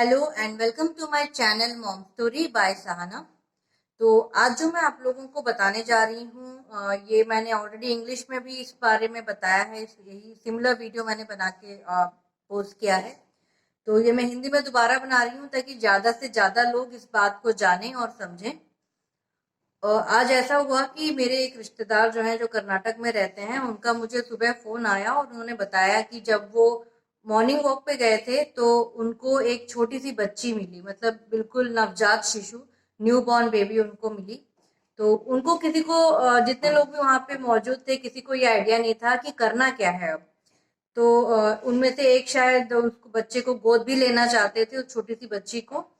Hello and welcome to my channel mom story by Sahana. तो आज जो मैं आप लोगों को बताने जा रही हूँ ये मैंने ऑलरेडी इंग्लिश में भी इस बारे में बताया है। यही सिमिलर वीडियो मैंने बना के पोस्ट किया है। तो ये मैं हिंदी में दोबारा बना रही हूँ ताकि ज़्यादा से ज़्यादा लोग इस बात को जानें और समझें। आज ऐसा हुआ कि मेरे एक रिश्तेदार जो हैं जो कर्नाटक में रहते हैं, उनका मुझे सुबह फ़ोन आया और उन्होंने बताया कि जब वो मॉर्निंग वॉक पे गए थे तो उनको एक छोटी सी बच्ची मिली, मतलब बिल्कुल नवजात शिशु, न्यू बॉर्न बेबी उनको मिली। तो उनको किसी को जितने लोग भी वहाँ पे मौजूद थे किसी को ये आइडिया नहीं था कि करना क्या है अब। तो उनमें से एक शायद उसको बच्चे को गोद भी लेना चाहते थे, उस छोटी सी बच्ची को।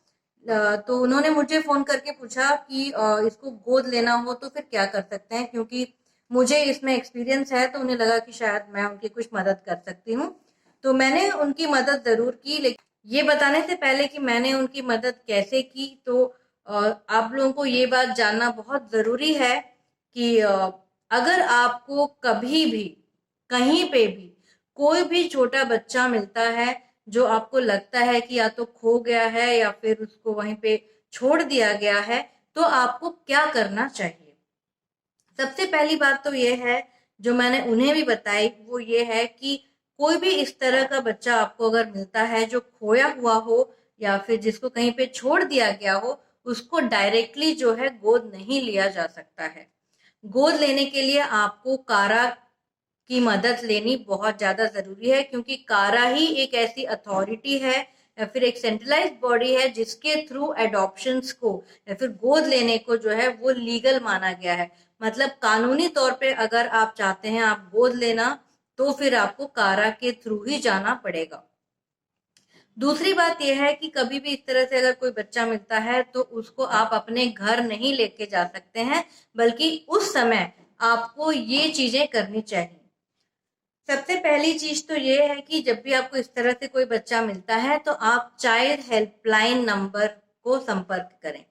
तो उन्होंने मुझे फोन करके पूछा कि इसको गोद लेना हो तो फिर क्या कर सकते हैं, क्योंकि मुझे इसमें एक्सपीरियंस है। तो उन्हें लगा कि शायद मैं उनकी कुछ मदद कर सकती हूँ। तो मैंने उनकी मदद जरूर की, लेकिन ये बताने से पहले कि मैंने उनकी मदद कैसे की, तो आप लोगों को ये बात जानना बहुत जरूरी है कि अगर आपको कभी भी कहीं पे भी कोई भी छोटा बच्चा मिलता है जो आपको लगता है कि या तो खो गया है या फिर उसको वहीं पे छोड़ दिया गया है, तो आपको क्या करना चाहिए। सबसे पहली बात तो ये है, जो मैंने उन्हें भी बताई, वो ये है कि कोई भी इस तरह का बच्चा आपको अगर मिलता है जो खोया हुआ हो या फिर जिसको कहीं पे छोड़ दिया गया हो, उसको डायरेक्टली जो है गोद नहीं लिया जा सकता है। गोद लेने के लिए आपको कारा की मदद लेनी बहुत ज्यादा जरूरी है, क्योंकि कारा ही एक ऐसी अथॉरिटी है या फिर एक सेंट्रलाइज्ड बॉडी है जिसके थ्रू अडॉप्शंस को या फिर गोद लेने को जो है वो लीगल माना गया है। मतलब कानूनी तौर पे अगर आप चाहते हैं आप गोद लेना, तो फिर आपको कारा के थ्रू ही जाना पड़ेगा। दूसरी बात यह है कि कभी भी इस तरह से अगर कोई बच्चा मिलता है तो उसको आप अपने घर नहीं लेके जा सकते हैं, बल्कि उस समय आपको ये चीजें करनी चाहिए। सबसे पहली चीज तो ये है कि जब भी आपको इस तरह से कोई बच्चा मिलता है तो आप चाइल्ड हेल्पलाइन नंबर को संपर्क करें।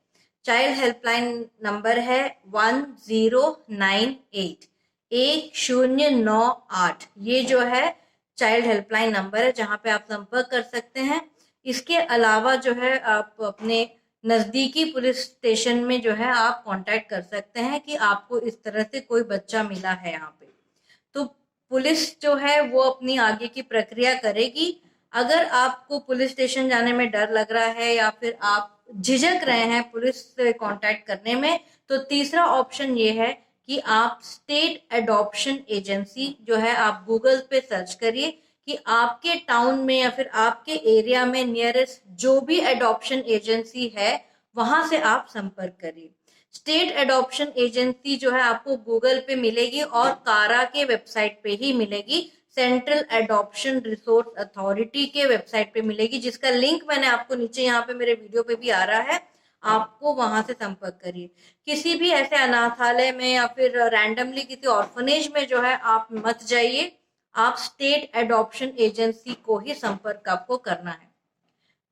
चाइल्ड हेल्पलाइन नंबर है 1098, 1098। ये जो है चाइल्ड हेल्पलाइन नंबर है जहां पे आप संपर्क कर सकते हैं। इसके अलावा जो है आप अपने नजदीकी पुलिस स्टेशन में जो है आप कांटेक्ट कर सकते हैं कि आपको इस तरह से कोई बच्चा मिला है यहाँ पे। तो पुलिस जो है वो अपनी आगे की प्रक्रिया करेगी। अगर आपको पुलिस स्टेशन जाने में डर लग रहा है या फिर आप झिझक रहे हैं पुलिस से कांटेक्ट करने में, तो तीसरा ऑप्शन ये है कि आप स्टेट एडॉप्शन एजेंसी जो है आप गूगल पे सर्च करिए कि आपके टाउन में या फिर आपके एरिया में नियरेस्ट जो भी एडॉप्शन एजेंसी है वहां से आप संपर्क करिए। स्टेट एडॉप्शन एजेंसी जो है आपको गूगल पे मिलेगी और कारा के वेबसाइट पे ही मिलेगी, सेंट्रल एडॉप्शन रिसोर्स अथॉरिटी के वेबसाइट पे मिलेगी, जिसका लिंक मैंने आपको नीचे यहाँ पे मेरे वीडियो पे भी आ रहा है। आपको वहां से संपर्क करिए। किसी भी ऐसे अनाथालय में या फिर रैंडमली किसी ऑर्फनेज में जो है आप मत जाइए। आप स्टेट एडॉप्शन एजेंसी को ही संपर्क आपको करना है।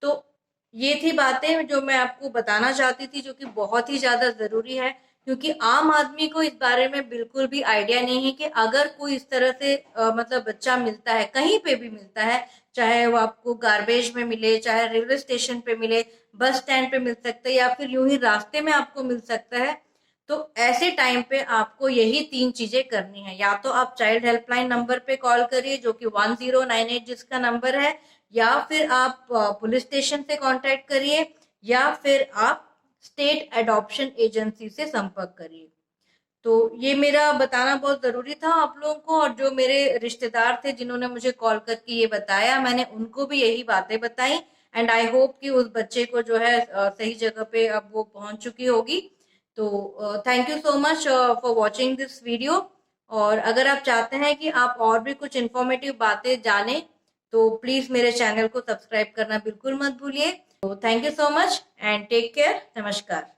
तो ये थी बातें जो मैं आपको बताना चाहती थी, जो कि बहुत ही ज्यादा जरूरी है, क्योंकि आम आदमी को इस बारे में बिल्कुल भी आइडिया नहीं है कि अगर कोई इस तरह से मतलब बच्चा मिलता है, कहीं पे भी मिलता है, चाहे वो आपको गार्बेज में मिले, चाहे रेलवे स्टेशन पे मिले, बस स्टैंड पे मिल सकता है या फिर यूं ही रास्ते में आपको मिल सकता है, तो ऐसे टाइम पे आपको यही तीन चीजें करनी है। या तो आप चाइल्ड हेल्पलाइन नंबर पे कॉल करिए जो कि 1098 जिसका नंबर है, या फिर आप पुलिस स्टेशन से कांटेक्ट करिए, या फिर आप स्टेट एडॉप्शन एजेंसी से संपर्क करिए। तो ये मेरा बताना बहुत जरूरी था आप लोगों को। और जो मेरे रिश्तेदार थे जिन्होंने मुझे कॉल करके ये बताया, मैंने उनको भी यही बातें बताई। एंड आई होप कि उस बच्चे को जो है सही जगह पे अब वो पहुंच चुकी होगी। तो thank you so much for watching this video. और अगर आप चाहते हैं कि आप और भी कुछ इन्फॉर्मेटिव बातें जानें, तो प्लीज मेरे चैनल को सब्सक्राइब करना बिल्कुल मत भूलिए। तो thank you so much and take care. नमस्कार।